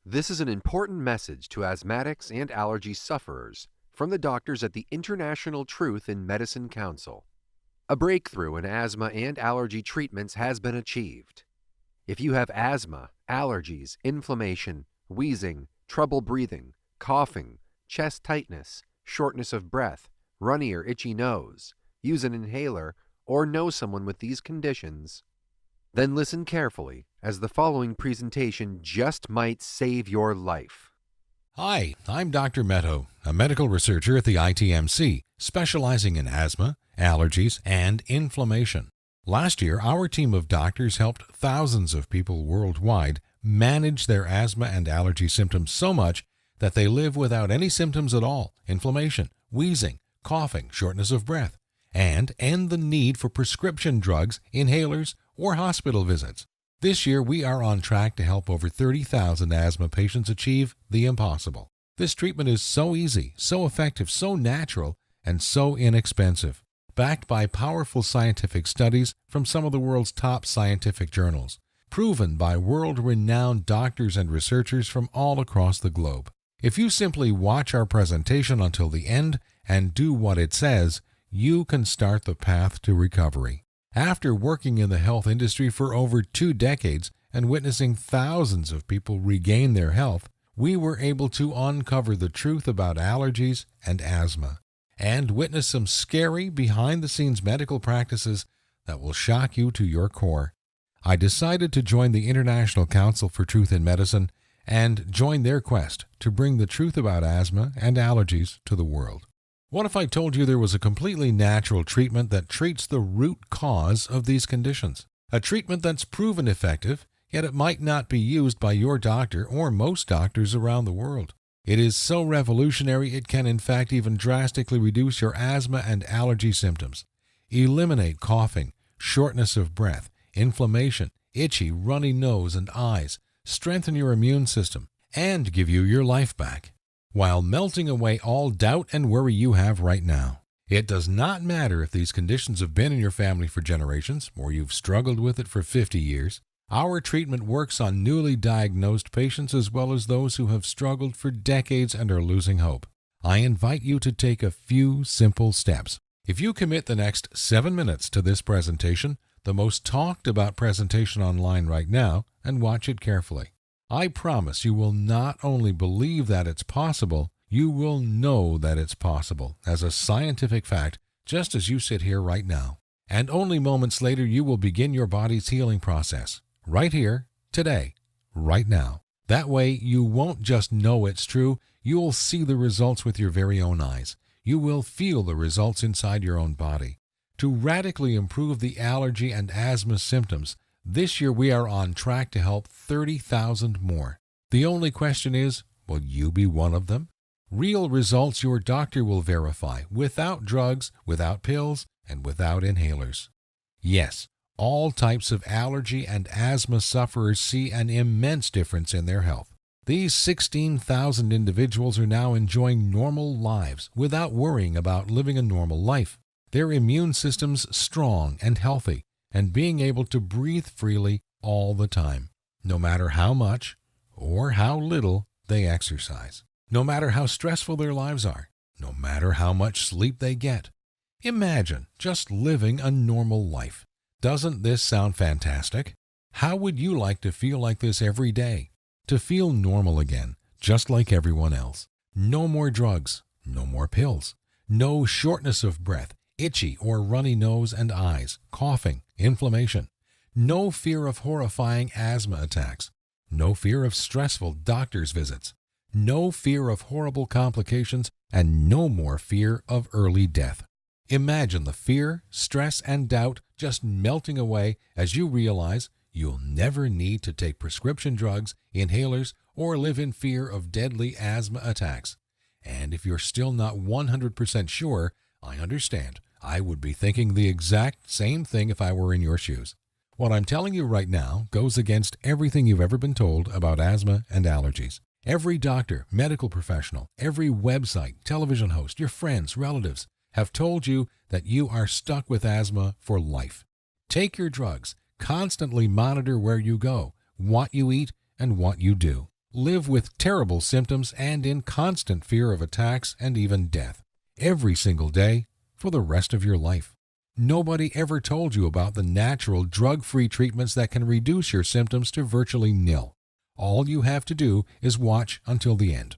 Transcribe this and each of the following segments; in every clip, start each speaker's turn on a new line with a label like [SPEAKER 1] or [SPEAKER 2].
[SPEAKER 1] This is an important message to asthmatics and allergy sufferers from the doctors at the International Truth in Medicine Council. A breakthrough in asthma and allergy treatments has been achieved. If you have asthma, allergies, inflammation, wheezing, trouble breathing, coughing, chest tightness, shortness of breath, runny or itchy nose, use an inhaler, or know someone with these conditions, then listen carefully, as the following presentation just might save your life.
[SPEAKER 2] Hi, I'm Dr. Meadow, a medical researcher at the ITMC, specializing in asthma, allergies, and inflammation. Last year, our team of doctors helped thousands of people worldwide manage their asthma and allergy symptoms so much that they live without any symptoms at all, inflammation, wheezing, coughing, shortness of breath, and end the need for prescription drugs, inhalers, or hospital visits. This year, we are on track to help over 30,000 asthma patients achieve the impossible. This treatment is so easy, so effective, so natural, and so inexpensive, backed by powerful scientific studies from some of the world's top scientific journals, proven by world-renowned doctors and researchers from all across the globe. If you simply watch our presentation until the end and do what it says, you can start the path to recovery. After working in the health industry for over 2 decades and witnessing thousands of people regain their health, we were able to uncover the truth about allergies and asthma and witness some scary behind-the-scenes medical practices that will shock you to your core. I decided to join the International Council for Truth in Medicine and join their quest to bring the truth about asthma and allergies to the world. What if I told you there was a completely natural treatment that treats the root cause of these conditions? A treatment that's proven effective, yet it might not be used by your doctor or most doctors around the world. It is so revolutionary it can in fact even drastically reduce your asthma and allergy symptoms, eliminate coughing, shortness of breath, inflammation, itchy, runny nose and eyes, strengthen your immune system, and give you your life back, while melting away all doubt and worry you have right now. It does not matter if these conditions have been in your family for generations or you've struggled with it for 50 years. Our treatment works on newly diagnosed patients as well as those who have struggled for decades and are losing hope. I invite you to take a few simple steps. If you commit the next 7 minutes to this presentation, the most talked about presentation online right now, and watch it carefully, I promise you will not only believe that it's possible, you will know that it's possible as a scientific fact, just as you sit here right now. And only moments later, you will begin your body's healing process, right here, today, right now. That way, you won't just know it's true, you'll see the results with your very own eyes. You will feel the results inside your own body. To radically improve the allergy and asthma symptoms, this year we are on track to help 30,000 more. The only question is, will you be one of them? Real results your doctor will verify, without drugs, without pills, and without inhalers. Yes, all types of allergy and asthma sufferers see an immense difference in their health. These 16,000 individuals are now enjoying normal lives without worrying about living a normal life. Their immune systems strong and healthy, and being able to breathe freely all the time, no matter how much or how little they exercise, no matter how stressful their lives are, no matter how much sleep they get. Imagine just living a normal life. Doesn't this sound fantastic? How would you like to feel like this every day? To feel normal again, just like everyone else. No more drugs, no more pills, no shortness of breath, itchy or runny nose and eyes, coughing, inflammation, no fear of horrifying asthma attacks, no fear of stressful doctor's visits, no fear of horrible complications, and no more fear of early death. Imagine the fear, stress, and doubt just melting away as you realize you'll never need to take prescription drugs, inhalers, or live in fear of deadly asthma attacks. And if you're still not 100% sure, I understand. I would be thinking the exact same thing if I were in your shoes. What I'm telling you right now goes against everything you've ever been told about asthma and allergies. Every doctor, medical professional, every website, television host, your friends, relatives have told you that you are stuck with asthma for life. Take your drugs. Constantly monitor where you go, what you eat, and what you do. live with terrible symptoms and in constant fear of attacks and even death, every single day for the rest of your life. Nobody ever told you about the natural drug-free treatments that can reduce your symptoms to virtually nil. All you have to do is watch until the end,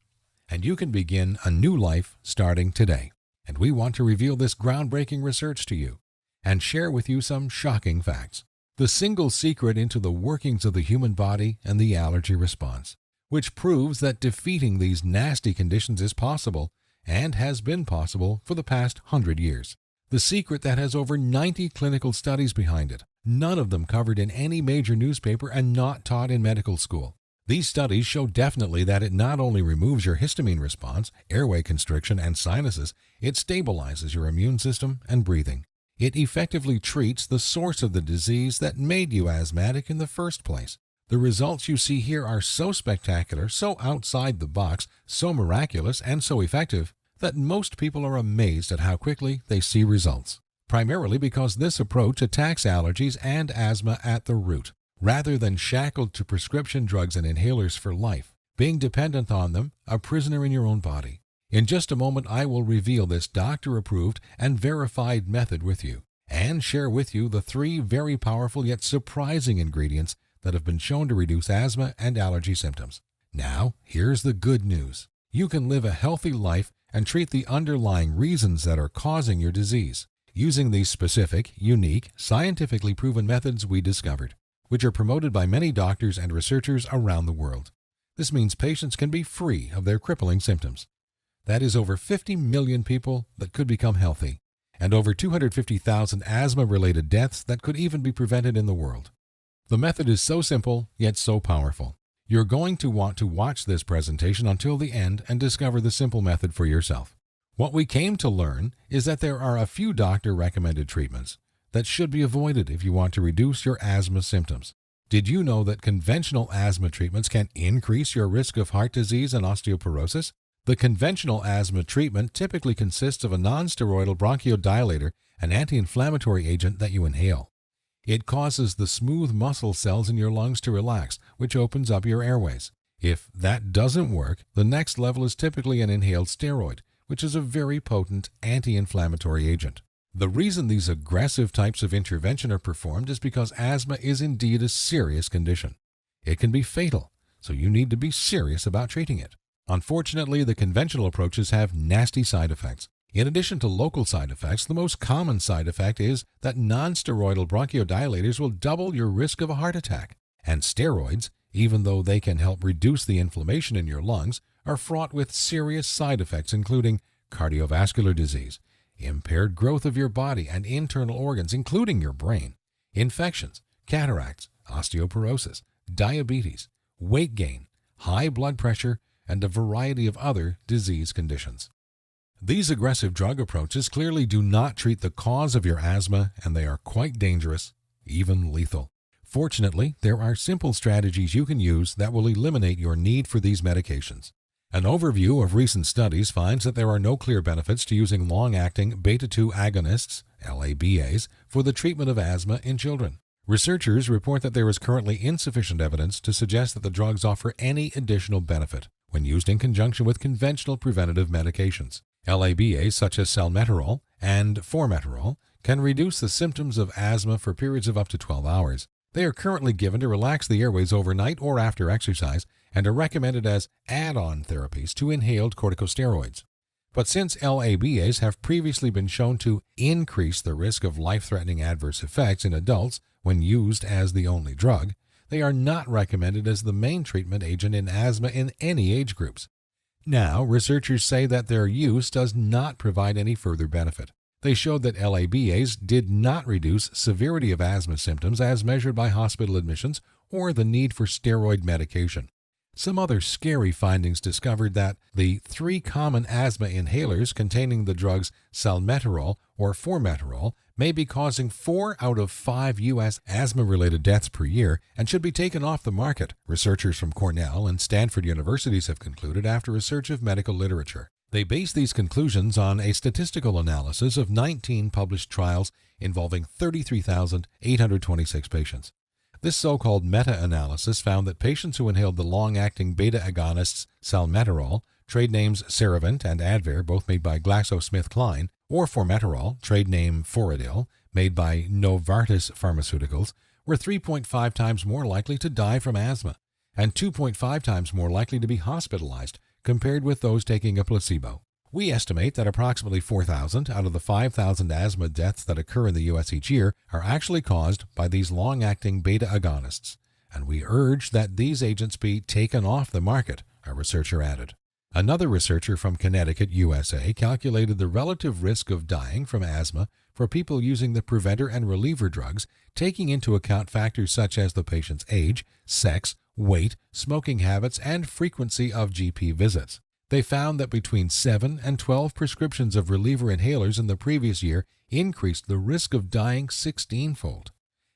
[SPEAKER 2] and you can begin a new life starting today. And we want to reveal this groundbreaking research to you and share with you some shocking facts. The single secret into the workings of the human body and the allergy response, which proves that defeating these nasty conditions is possible and has been possible for the past 100 years. The secret that has over 90 clinical studies behind it, none of them covered in any major newspaper and not taught in medical school. These studies show definitely that it not only removes your histamine response, airway constriction, and sinuses, it stabilizes your immune system and breathing. It effectively treats the source of the disease that made you asthmatic in the first place. The results you see here are so spectacular, so outside the box, so miraculous, and so effective that most people are amazed at how quickly they see results. Primarily because this approach attacks allergies and asthma at the root, rather than shackled to prescription drugs and inhalers for life, being dependent on them, a prisoner in your own body. In just a moment, I will reveal this doctor-approved and verified method with you, and share with you the 3 very powerful yet surprising ingredients that have been shown to reduce asthma and allergy symptoms. Now, here's the good news. You can live a healthy life and treat the underlying reasons that are causing your disease, using these specific, unique, scientifically proven methods we discovered, which are promoted by many doctors and researchers around the world. This means patients can be free of their crippling symptoms. That is over 50 million people that could become healthy, and over 250,000 asthma-related deaths that could even be prevented in the world. The method is so simple, yet so powerful. You're going to want to watch this presentation until the end and discover the simple method for yourself. What we came to learn is that there are a few doctor-recommended treatments that should be avoided if you want to reduce your asthma symptoms. Did you know that conventional asthma treatments can increase your risk of heart disease and osteoporosis? The conventional asthma treatment typically consists of a non-steroidal bronchodilator, an anti-inflammatory agent that you inhale. It causes the smooth muscle cells in your lungs to relax, which opens up your airways. If that doesn't work, the next level is typically an inhaled steroid, which is a very potent anti-inflammatory agent. The reason these aggressive types of intervention are performed is because asthma is indeed a serious condition. It can be fatal, so you need to be serious about treating it. Unfortunately, the conventional approaches have nasty side effects. In addition to local side effects, the most common side effect is that non-steroidal bronchodilators will double your risk of a heart attack. And steroids, even though they can help reduce the inflammation in your lungs, are fraught with serious side effects including cardiovascular disease, impaired growth of your body and internal organs including your brain, infections, cataracts, osteoporosis, diabetes, weight gain, high blood pressure, and a variety of other disease conditions. These aggressive drug approaches clearly do not treat the cause of your asthma, and they are quite dangerous, even lethal. Fortunately, there are simple strategies you can use that will eliminate your need for these medications. An overview of recent studies finds that there are no clear benefits to using long-acting beta-2 agonists, LABAs, for the treatment of asthma in children. Researchers report that there is currently insufficient evidence to suggest that the drugs offer any additional benefit when used in conjunction with conventional preventative medications. LABAs such as salmeterol and formoterol can reduce the symptoms of asthma for periods of up to 12 hours. They are currently given to relax the airways overnight or after exercise and are recommended as add-on therapies to inhaled corticosteroids. But since LABAs have previously been shown to increase the risk of life-threatening adverse effects in adults when used as the only drug, they are not recommended as the main treatment agent in asthma in any age groups. Now, researchers say that their use does not provide any further benefit. They showed that LABAs did not reduce severity of asthma symptoms as measured by hospital admissions or the need for steroid medication. Some other scary findings discovered that the 3 common asthma inhalers containing the drugs salmeterol or formoterol may be causing 4 out of 5 U.S. asthma-related deaths per year and should be taken off the market, researchers from Cornell and Stanford universities have concluded after a search of medical literature. They base these conclusions on a statistical analysis of 19 published trials involving 33,826 patients. This so-called meta-analysis found that patients who inhaled the long-acting beta-agonists salmeterol, trade names Ceravent and Advair, both made by GlaxoSmithKline, or formoterol, trade name Foradil, made by Novartis Pharmaceuticals, were 3.5 times more likely to die from asthma and 2.5 times more likely to be hospitalized compared with those taking a placebo. We estimate that approximately 4,000 out of the 5,000 asthma deaths that occur in the U.S. each year are actually caused by these long-acting beta-agonists, and we urge that these agents be taken off the market, a researcher added. Another researcher from Connecticut, USA, calculated the relative risk of dying from asthma for people using the preventer and reliever drugs, taking into account factors such as the patient's age, sex, weight, smoking habits, and frequency of GP visits. They found that between 7 and 12 prescriptions of reliever inhalers in the previous year increased the risk of dying 16-fold,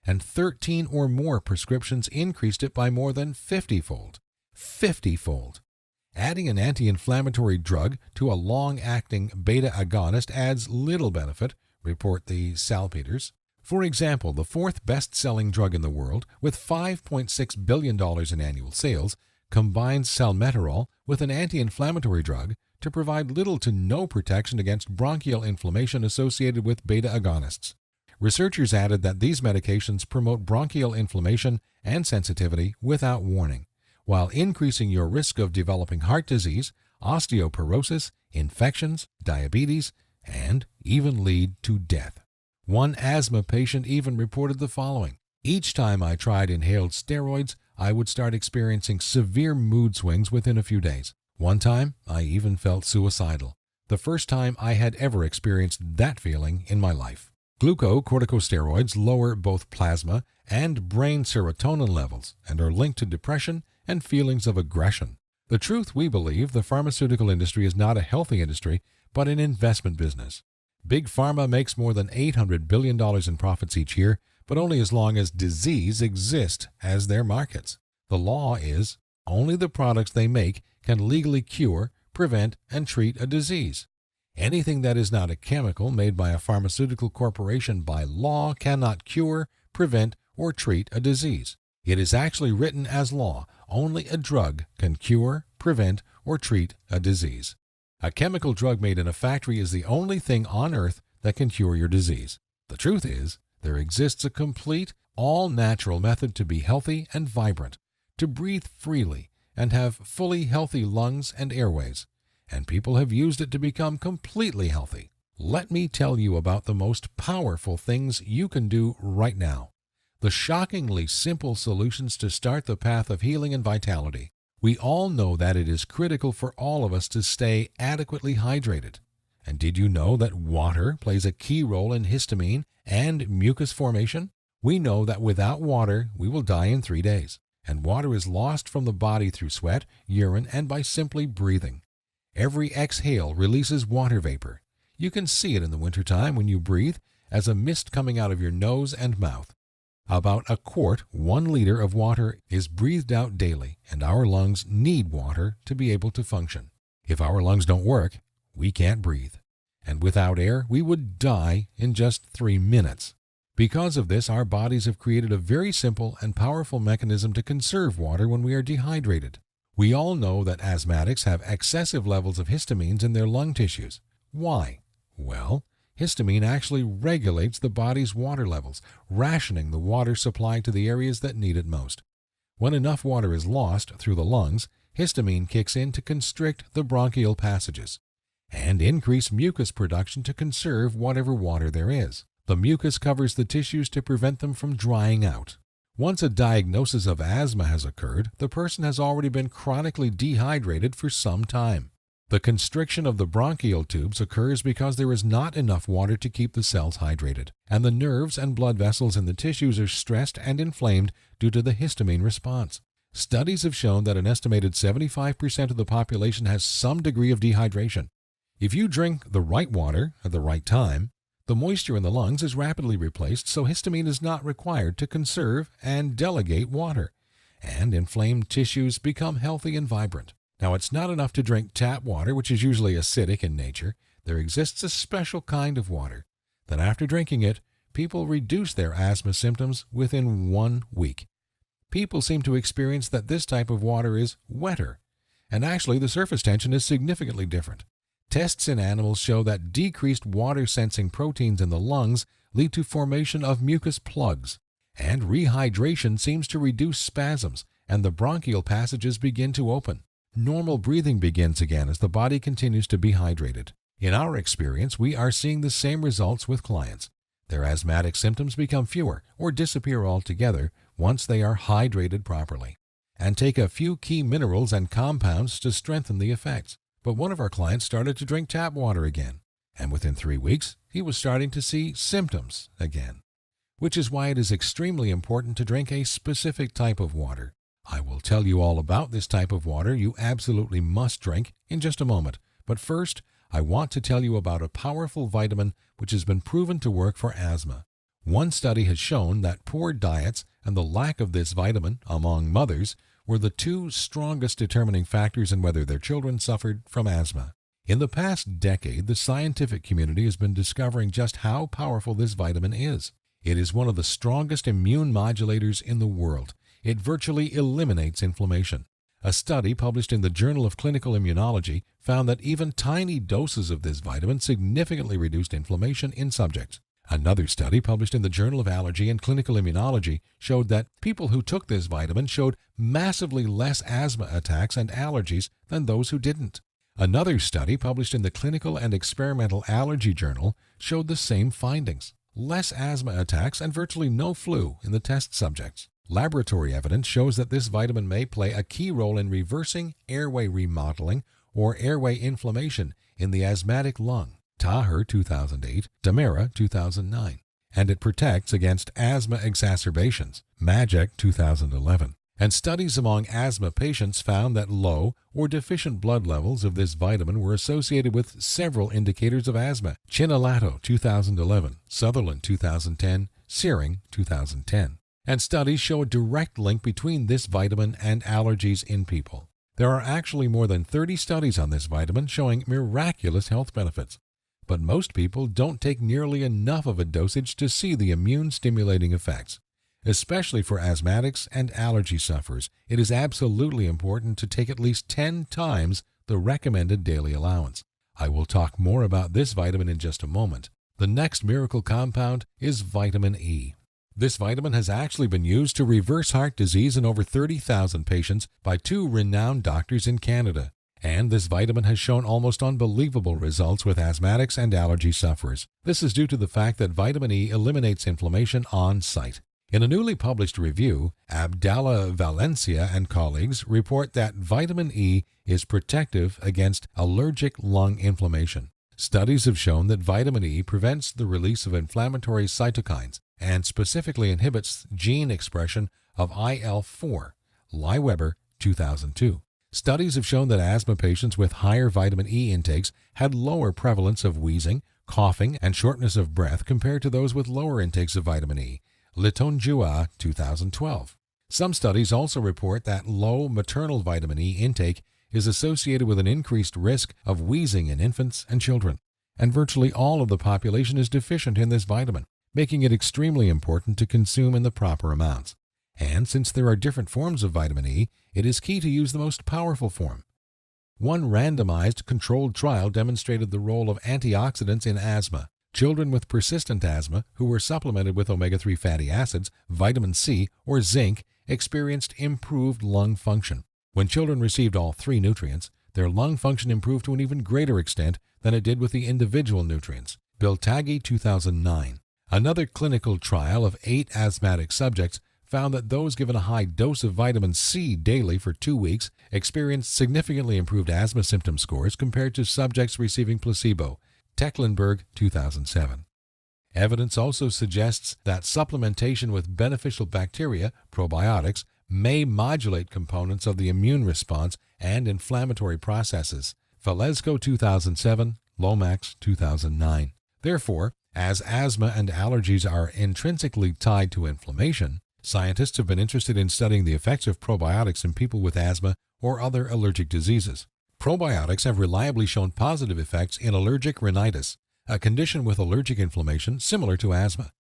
[SPEAKER 2] and 13 or more prescriptions increased it by more than 50-fold. 50-fold! Adding an anti-inflammatory drug to a long-acting beta-agonist adds little benefit, report the Salpeters. For example, the fourth best-selling drug in the world, with $5.6 billion in annual sales, combines salmeterol with an anti-inflammatory drug to provide little to no protection against bronchial inflammation associated with beta-agonists. Researchers added that these medications promote bronchial inflammation and sensitivity without warning, while increasing your risk of developing heart disease, osteoporosis, infections, diabetes, and even lead to death. One asthma patient even reported the following: "Each time I tried inhaled steroids, I would start experiencing severe mood swings within a few days. One time, I even felt suicidal. The first time I had ever experienced that feeling in my life." Glucocorticosteroids lower both plasma and brain serotonin levels and are linked to depression and feelings of aggression. The truth, we believe, the pharmaceutical industry is not a healthy industry, but an investment business. Big Pharma makes more than $800 billion in profits each year, but only as long as disease exists as their markets. The law is only the products they make can legally cure, prevent, and treat a disease. Anything that is not a chemical made by a pharmaceutical corporation by law cannot cure, prevent, or treat a disease. It is actually written as law. Only a drug can cure, prevent, or treat a disease. A chemical drug made in a factory is the only thing on earth that can cure your disease. The truth is, there exists a complete, all-natural method to be healthy and vibrant, to breathe freely, and have fully healthy lungs and airways, and people have used it to become completely healthy. Let me tell you about the most powerful things you can do right now. The shockingly simple solutions to start the path of healing and vitality. We all know that it is critical for all of us to stay adequately hydrated. And did you know that water plays a key role in histamine and mucus formation? We know that without water, we will die in 3 days. And water is lost from the body through sweat, urine, and by simply breathing. Every exhale releases water vapor. You can see it in the wintertime when you breathe as a mist coming out of your nose and mouth. About a quart, 1 liter of water is breathed out daily, and our lungs need water to be able to function. If our lungs don't work, we can't breathe. And without air, we would die in just 3 minutes. Because of this, our bodies have created a very simple and powerful mechanism to conserve water when we are dehydrated. We all know that asthmatics have excessive levels of histamines in their lung tissues. Why? Well, histamine actually regulates the body's water levels, rationing the water supply to the areas that need it most. When enough water is lost through the lungs, histamine kicks in to constrict the bronchial passages and increase mucus production to conserve whatever water there is. The mucus covers the tissues to prevent them from drying out. Once a diagnosis of asthma has occurred, the person has already been chronically dehydrated for some time. The constriction of the bronchial tubes occurs because there is not enough water to keep the cells hydrated, and the nerves and blood vessels in the tissues are stressed and inflamed due to the histamine response. Studies have shown that an estimated 75% of the population has some degree of dehydration. If you drink the right water at the right time, the moisture in the lungs is rapidly replaced, so histamine is not required to conserve and delegate water, and inflamed tissues become healthy and vibrant. Now, it's not enough to drink tap water, which is usually acidic in nature. There exists a special kind of water that after drinking it, people reduce their asthma symptoms within 1 week. people seem to experience that this type of water is wetter, and actually the surface tension is significantly different. Tests in animals show that decreased water-sensing proteins in the lungs lead to formation of mucus plugs, and rehydration seems to reduce spasms, and the bronchial passages begin to open. Normal breathing begins again as the body continues to be hydrated. In our experience, we are seeing the same results with clients. Their asthmatic symptoms become fewer or disappear altogether once they are hydrated properly, and take a few key minerals and compounds to strengthen the effects. But one of our clients started to drink tap water again, and within 3 weeks, he was starting to see symptoms again, which is why it is extremely important to drink a specific type of water. I will tell you all about this type of water you absolutely must drink in just a moment, but first, I want to tell you about a powerful vitamin which has been proven to work for asthma. One study has shown that poor diets and the lack of this vitamin among mothers were the two strongest determining factors in whether their children suffered from asthma. In the past decade, the scientific community has been discovering just how powerful this vitamin is. It is one of the strongest immune modulators in the world. It virtually eliminates inflammation. A study published in the Journal of Clinical Immunology found that even tiny doses of this vitamin significantly reduced inflammation in subjects. Another study published in the Journal of Allergy and Clinical Immunology showed that people who took this vitamin showed massively less asthma attacks and allergies than those who didn't. Another study published in the Clinical and Experimental Allergy Journal showed the same findings: less asthma attacks and virtually no flu in the test subjects. Laboratory evidence shows that this vitamin may play a key role in reversing airway remodeling or airway inflammation in the asthmatic lung. Taher 2008, Damara 2009, and it protects against asthma exacerbations. Majek 2011. And studies among asthma patients found that low or deficient blood levels of this vitamin were associated with several indicators of asthma. Chinalato 2011, Sutherland 2010, Searing 2010. And studies show a direct link between this vitamin and allergies in people. There are actually more than 30 studies on this vitamin showing miraculous health benefits. But most people don't take nearly enough of a dosage to see the immune-stimulating effects. Especially for asthmatics and allergy sufferers, it is absolutely important to take at least 10 times the recommended daily allowance. I will talk more about this vitamin in just a moment. The next miracle compound is vitamin E. This vitamin has actually been used to reverse heart disease in over 30,000 patients by 2 renowned doctors in Canada. And this vitamin has shown almost unbelievable results with asthmatics and allergy sufferers. This is due to the fact that vitamin E eliminates inflammation on site. In a newly published review, Abdallah Valencia and colleagues report that vitamin E is protective against allergic lung inflammation. Studies have shown that vitamin E prevents the release of inflammatory cytokines and specifically inhibits gene expression of IL-4, Lieweber 2002. Studies have shown that asthma patients with higher vitamin E intakes had lower prevalence of wheezing, coughing, and shortness of breath compared to those with lower intakes of vitamin E, Litonjua 2012. Some studies also report that low maternal vitamin E intake is associated with an increased risk of wheezing in infants and children, and virtually all of the population is deficient in this vitamin, making it extremely important to consume in the proper amounts. And since there are different forms of vitamin E, it is key to use the most powerful form. One randomized controlled trial demonstrated the role of antioxidants in asthma. Children with persistent asthma who were supplemented with omega-3 fatty acids, vitamin C, or zinc experienced improved lung function. When children received all 3 nutrients, their lung function improved to an even greater extent than it did with the individual nutrients. Biltagi 2009. Another clinical trial of 8 asthmatic subjects found that those given a high dose of vitamin C daily for 2 weeks experienced significantly improved asthma symptom scores compared to subjects receiving placebo. Tecklenburg 2007. Evidence also suggests that supplementation with beneficial bacteria, probiotics, may modulate components of the immune response and inflammatory processes. Valesco 2007, Lomax 2009. Therefore, as asthma and allergies are intrinsically tied to inflammation, scientists have been interested in studying the effects of probiotics in people with asthma or other allergic diseases. Probiotics have reliably shown positive effects in allergic rhinitis, a condition with allergic inflammation similar to asthma.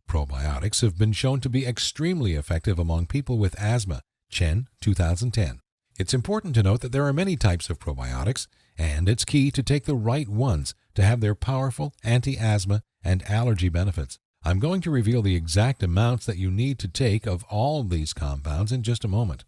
[SPEAKER 2] Probiotics have been shown to be extremely effective among people with asthma. Chen, 2010. It's important to note that there are many types of probiotics, and it's key to take the right ones to have their powerful anti-asthma and allergy benefits. I'm going to reveal the exact amounts that you need to take of all these compounds in just a moment,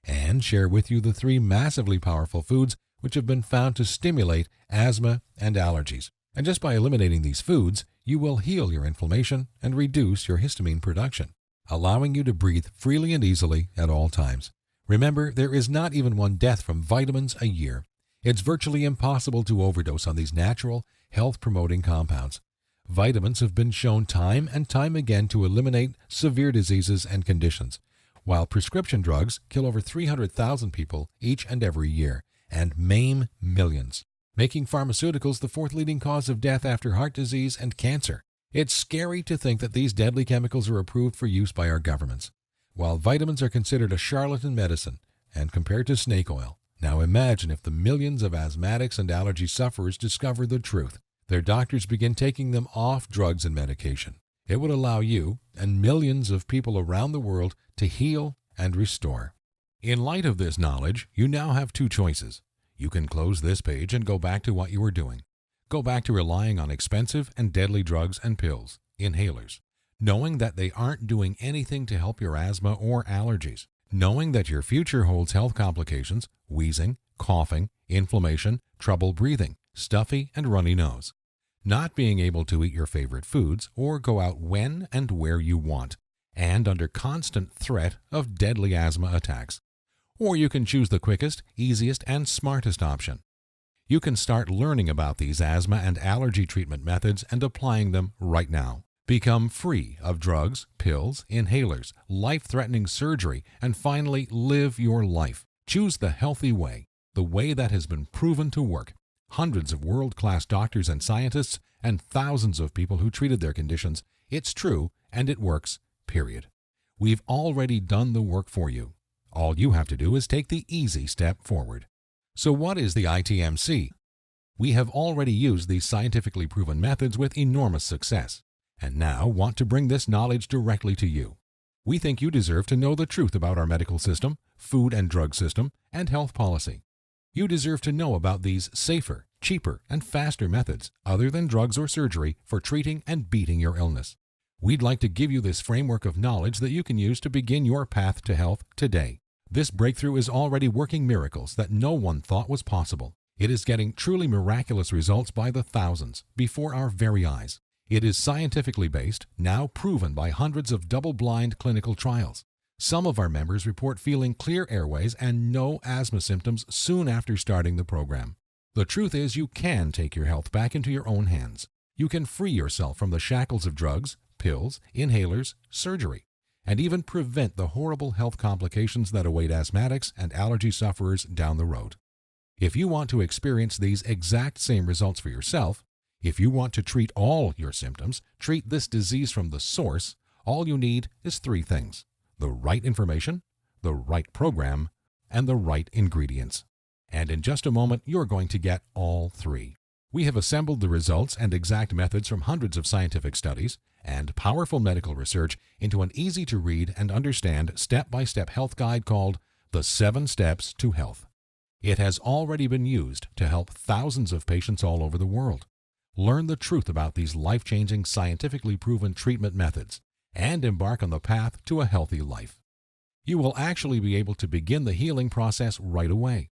[SPEAKER 2] and share with you the 3 massively powerful foods which have been found to stimulate asthma and allergies. And just by eliminating these foods, you will heal your inflammation and reduce your histamine production, allowing you to breathe freely and easily at all times. Remember, there is not even one death from vitamins a year. It's virtually impossible to overdose on these natural, health-promoting compounds. Vitamins have been shown time and time again to eliminate severe diseases and conditions, while prescription drugs kill over 300,000 people each and every year and maim millions, making pharmaceuticals the 4th leading cause of death after heart disease and cancer. It's scary to think that these deadly chemicals are approved for use by our governments, while vitamins are considered a charlatan medicine and compared to snake oil. Now imagine if the millions of asthmatics and allergy sufferers discover the truth. Their doctors begin taking them off drugs and medication. It would allow you and millions of people around the world to heal and restore. In light of this knowledge, you now have 2 choices. You can close this page and go back to what you were doing. Go back to relying on expensive and deadly drugs and pills, inhalers, knowing that they aren't doing anything to help your asthma or allergies, knowing that your future holds health complications, wheezing, coughing, inflammation, trouble breathing, stuffy and runny nose, not being able to eat your favorite foods or go out when and where you want, and under constant threat of deadly asthma attacks. Or you can choose the quickest, easiest, and smartest option. You can start learning about these asthma and allergy treatment methods and applying them right now. Become free of drugs, pills, inhalers, life-threatening surgery, and finally live your life. Choose the healthy way, the way that has been proven to work. Hundreds of world-class doctors and scientists and thousands of people who treated their conditions. It's true and it works, period. We've already done the work for you. All you have to do is take the easy step forward. So what is the ITMC? We have already used these scientifically proven methods with enormous success, and now want to bring this knowledge directly to you. We think you deserve to know the truth about our medical system, food and drug system, and health policy. You deserve to know about these safer, cheaper, and faster methods other than drugs or surgery for treating and beating your illness. We'd like to give you this framework of knowledge that you can use to begin your path to health today. This breakthrough is already working miracles that no one thought was possible. It is getting truly miraculous results by the thousands before our very eyes. It is scientifically based, now proven by hundreds of double-blind clinical trials. Some of our members report feeling clear airways and no asthma symptoms soon after starting the program. The truth is you can take your health back into your own hands. You can free yourself from the shackles of drugs, pills, inhalers, surgery, and even prevent the horrible health complications that await asthmatics and allergy sufferers down the road. If you want to experience these exact same results for yourself, if you want to treat all your symptoms, treat this disease from the source, all you need is 3 things: the right information, the right program, and the right ingredients. And in just a moment, you're going to get all 3. We have assembled the results and exact methods from hundreds of scientific studies and powerful medical research into an easy-to-read and understand step-by-step health guide called The 7 Steps to Health. It has already been used to help thousands of patients all over the world. Learn the truth about these life-changing, scientifically proven treatment methods and embark on the path to a healthy life. You will actually be able to begin the healing process right away,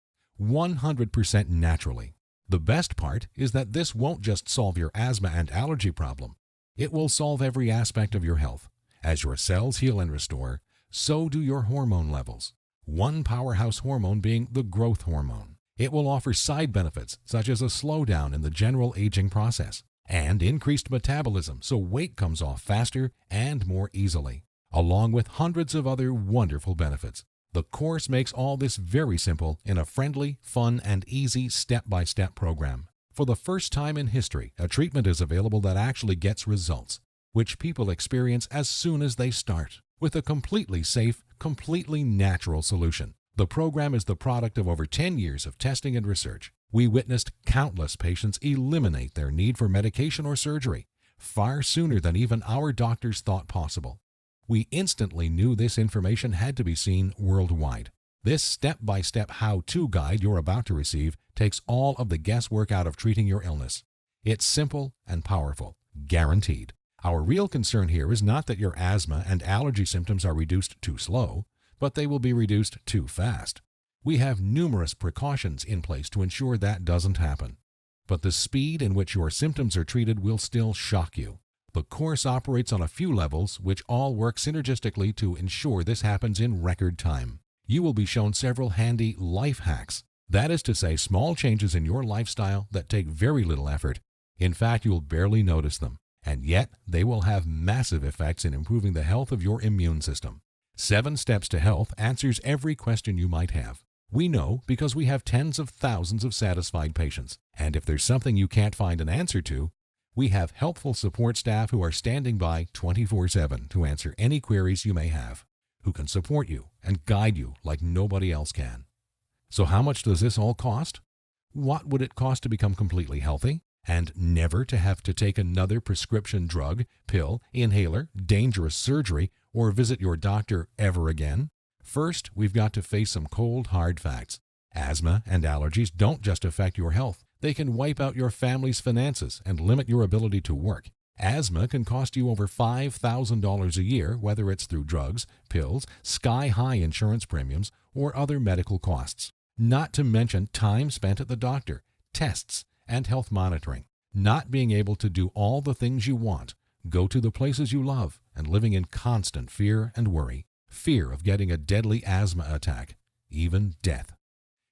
[SPEAKER 2] 100% naturally. The best part is that this won't just solve your asthma and allergy problem. It will solve every aspect of your health. As your cells heal and restore, so do your hormone levels. One powerhouse hormone being the growth hormone. It will offer side benefits such as a slowdown in the general aging process and increased metabolism so weight comes off faster and more easily, along with hundreds of other wonderful benefits. The course makes all this very simple in a friendly, fun, and easy step-by-step program. For the first time in history, a treatment is available that actually gets results, which people experience as soon as they start, with a completely safe, completely natural solution. The program is the product of over 10 years of testing and research. We witnessed countless patients eliminate their need for medication or surgery, far sooner than even our doctors thought possible. We instantly knew this information had to be seen worldwide. This step-by-step how-to guide you're about to receive takes all of the guesswork out of treating your illness. It's simple and powerful, guaranteed. Our real concern here is not that your asthma and allergy symptoms are reduced too slow, but they will be reduced too fast. We have numerous precautions in place to ensure that doesn't happen. But the speed in which your symptoms are treated will still shock you. The course operates on a few levels which all work synergistically to ensure this happens in record time. You will be shown several handy life hacks. That is to say, small changes in your lifestyle that take very little effort. In fact, you'll barely notice them, and yet they will have massive effects in improving the health of your immune system. 7 Steps to Health answers every question you might have. We know because we have tens of thousands of satisfied patients, and if there's something you can't find an answer to, we have helpful support staff who are standing by 24/7 to answer any queries you may have, who can support you and guide you like nobody else can. So how much does this all cost? What would it cost to become completely healthy and never to have to take another prescription drug, pill, inhaler, dangerous surgery, or visit your doctor ever again? First, we've got to face some cold, hard facts. Asthma and allergies don't just affect your health. They can wipe out your family's finances and limit your ability to work. Asthma can cost you over $5,000 a year, whether it's through drugs, pills, sky-high insurance premiums, or other medical costs. Not to mention time spent at the doctor, tests, and health monitoring. Not being able to do all the things you want, go to the places you love, and living in constant fear and worry. Fear of getting a deadly asthma attack, even death.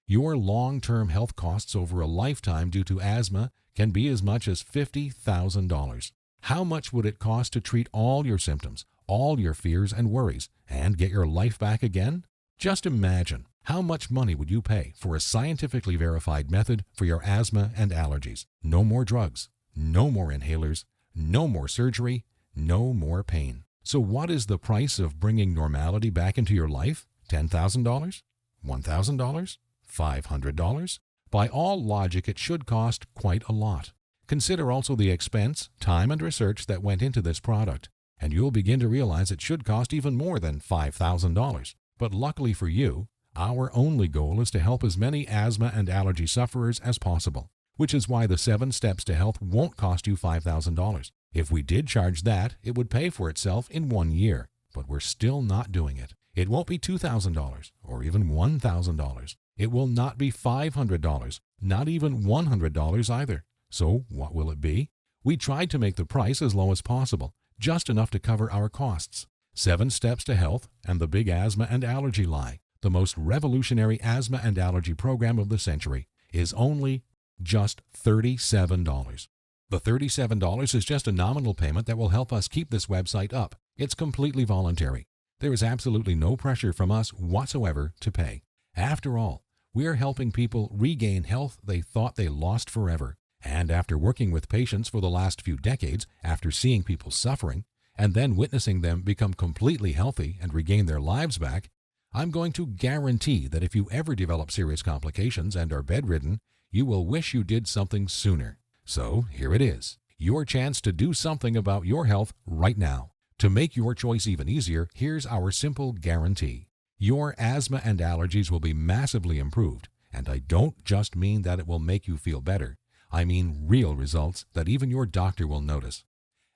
[SPEAKER 2] Your long-term health costs over a lifetime due to asthma can be as much as $50,000. How much would it cost to treat all your symptoms, all your fears and worries, and get your life back again? Just imagine, how much money would you pay for a scientifically verified method for your asthma and allergies? No more drugs, no more inhalers, no more surgery, no more pain. So what is the price of bringing normality back into your life? $10,000? $1,000? $500? By all logic, it should cost quite a lot. Consider also the expense, time, and research that went into this product, and you'll begin to realize it should cost even more than $5,000. But luckily for you, our only goal is to help as many asthma and allergy sufferers as possible, which is why the 7 Steps to Health won't cost you $5,000. If we did charge that, it would pay for itself in 1 year, but we're still not doing it. It won't be $2,000 or even $1,000. It will not be $500, not even $100 either. So what will it be? We tried to make the price as low as possible, just enough to cover our costs. 7 Steps to Health and the Big Asthma and Allergy Lie, the most revolutionary asthma and allergy program of the century, is only just $37. The $37 is just a nominal payment that will help us keep this website up. It's completely voluntary. There is absolutely no pressure from us whatsoever to pay. After all, we're helping people regain health they thought they lost forever. And after working with patients for the last few decades, after seeing people suffering, and then witnessing them become completely healthy and regain their lives back, I'm going to guarantee that if you ever develop serious complications and are bedridden, you will wish you did something sooner. So here it is, your chance to do something about your health right now. To make your choice even easier, here's our simple guarantee. Your asthma and allergies will be massively improved, and I don't just mean that it will make you feel better. I mean real results that even your doctor will notice.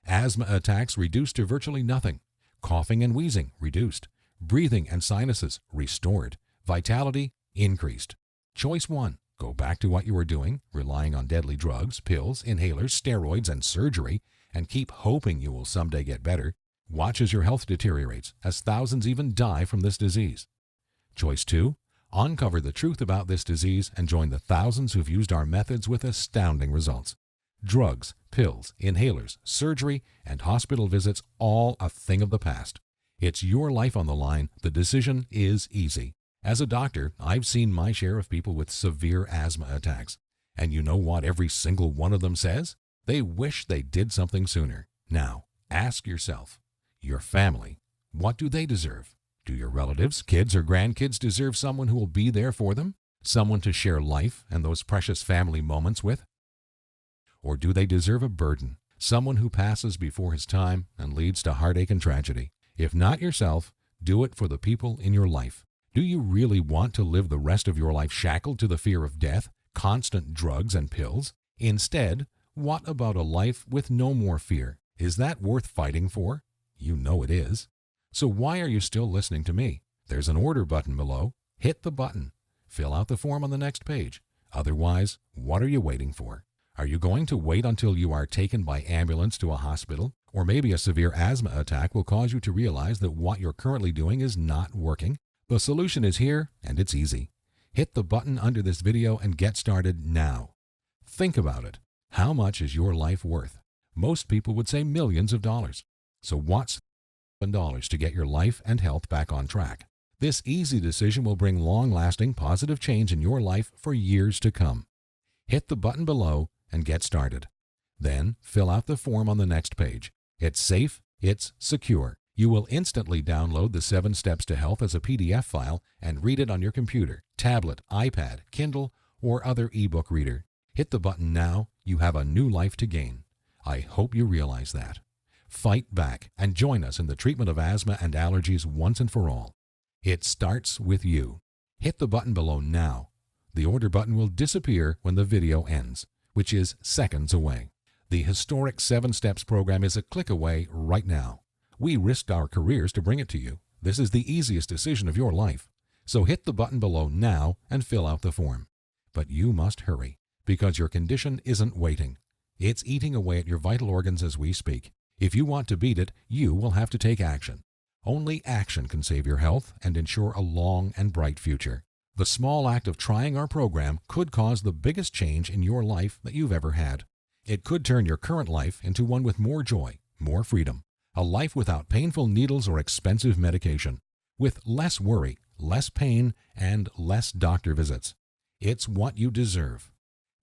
[SPEAKER 2] Asthma attacks reduced to virtually nothing. Coughing and wheezing reduced. Breathing and sinuses restored. Vitality increased. Choice 1. Go back to what you were doing, relying on deadly drugs, pills, inhalers, steroids, and surgery, and keep hoping you will someday get better. Watch as your health deteriorates, as thousands even die from this disease. Choice 2. Uncover the truth about this disease and join the thousands who've used our methods with astounding results. Drugs, pills, inhalers, surgery, and hospital visits all a thing of the past. It's your life on the line. The decision is easy. As a doctor, I've seen my share of people with severe asthma attacks. And you know what every single one of them says? They wish they did something sooner. Now, ask yourself, your family, what do they deserve? Do your relatives, kids, or grandkids deserve someone who will be there for them? Someone to share life and those precious family moments with? Or do they deserve a burden? someone who passes before his time and leads to heartache and tragedy. If not yourself, do it for the people in your life. Do you really want to live the rest of your life shackled to the fear of death, constant drugs and pills? Instead, what about a life with no more fear? Is that worth fighting for? You know it is. So why are you still listening to me? There's an order button below. Hit the button. Fill out the form on the next page. Otherwise, what are you waiting for? Are you going to wait until you are taken by ambulance to a hospital? Or maybe a severe asthma attack will cause you to realize that what you're currently doing is not working? The solution is here, and it's easy. Hit the button under this video and get started now. Think about it. How much is your life worth? Most people would say millions of dollars. So what's $7 to get your life and health back on track? This easy decision will bring long-lasting positive change in your life for years to come. Hit the button below and get started. Then fill out the form on the next page. It's safe, it's secure. You will instantly download the 7 Steps to Health as a PDF file and read it on your computer, tablet, iPad, Kindle, or other ebook reader. Hit the button now. You have a new life to gain. I hope you realize that. Fight back and join us in the treatment of asthma and allergies once and for all. It starts with you. Hit the button below now. The order button will disappear when the video ends, which is seconds away. The historic 7 Steps program is a click away right now. We risked our careers to bring it to you. This is the easiest decision of your life. So hit the button below now and fill out the form. But you must hurry, because your condition isn't waiting. It's eating away at your vital organs as we speak. If you want to beat it, you will have to take action. Only action can save your health and ensure a long and bright future. The small act of trying our program could cause the biggest change in your life that you've ever had. It could turn your current life into one with more joy, more freedom, a life without painful needles or expensive medication, with less worry, less pain, and less doctor visits. It's what you deserve.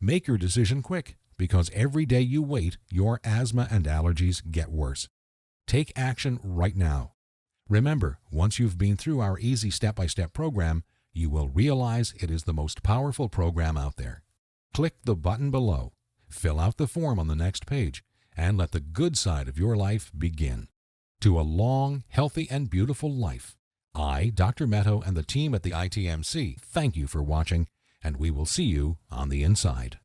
[SPEAKER 2] Make your decision quick, because every day you wait, your asthma and allergies get worse. Take action right now. Remember, once you've been through our easy step-by-step program, you will realize it is the most powerful program out there. Click the button below, fill out the form on the next page, and let the good side of your life begin. To a long, healthy, and beautiful life. I, Dr. Meadow, and the team at the ITMC thank you for watching, and we will see you on the inside.